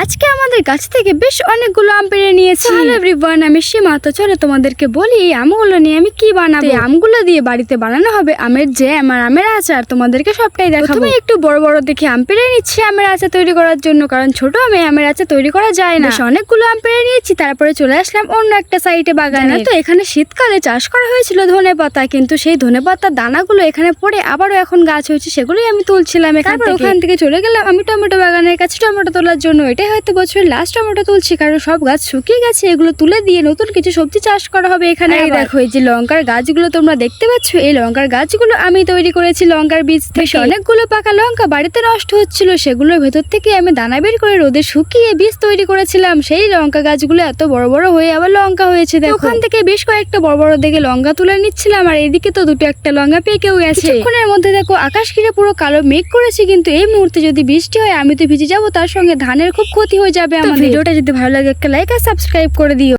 আজকে আমাদের গাছ থেকে বেশ অনেকগুলো আম পেড়ে নিয়েছি। হ্যালো এভরিওয়ান, আমি সীমা। তো চলো তোমাদেরকে বলি এই আমগুলো নিয়ে আমি কি বানাবো। এই আমগুলো দিয়ে বাড়িতে বানানো হবে আমের জ্যাম আর আমের আচার। তোমাদেরকে সবটাই দেখাবো। প্রথমে একটু বড় বড় দেখে আম পেড়ে নিচ্ছি আমের আচার তৈরি করার জন্য, কারণ ছোট আমে আমের আচার তৈরি করা যায় না। অনেকগুলো আম পেড়ে নিয়েছি, তারপরে চলে আসলাম অন্য একটা সাইডে বাগানে। তো এখানে শীতকালে চাষ করা হয়েছিল ধনেপাতা, কিন্তু সেই ধনেপাতার দানাগুলো এখানে পড়ে আবারও এখন গাছ হয়েছে, সেগুলোই আমি তুলছিলাম। ওখান থেকে চলে গেলাম আমি টমেটো বাগানের কাছে টমেটো তোলার জন্য। এটাই হয়তো বছরের লাস্ট টমেটো তুলছি, কারণ সব গাছ শুকিয়ে গেছে। এগুলো তুলে দিয়ে নতুন কিছু সবজি চাষ করা হবে এখানে। দেখো এই যে লঙ্কার গাছগুলো তোমরা দেখতে পাচ্ছ, এই লঙ্কার গাছগুলো আমি তৈরি করেছি লঙ্কার বীজ থেকে। অনেকগুলো পাকা লঙ্কা বাড়িতে নষ্ট হচ্ছিল, সেগুলোর ভেতর থেকে আমি দানা বের করে রোদে শুকিয়ে বীজ তৈরি করেছিলাম। সেই লঙ্কা গাছগুলো এত বড় বড় হয়ে আবার লঙ্কা হয়েছে। ওখান থেকে বেশ কয়েকটা বড় বড় দেখে লঙ্কা তুলে নিচ্ছিলাম, আর এদিকে তো দুটো একটা লঙ্কা পেকেও গেছে। কিছুক্ষণের মধ্যে দেখো আকাশ ঘিরে পুরো কালো মেঘ করেছে, কিন্তু এই মুহূর্তে যদি বৃষ্টি হয় আমি তো ভিজে যাবো, তার সঙ্গে ধানের খুব ক্ষতি হয়ে যাবে আমাদের। ভিডিওটা যদি ভালো লাগে একটা লাইক আর সাবস্ক্রাইব করে দিও।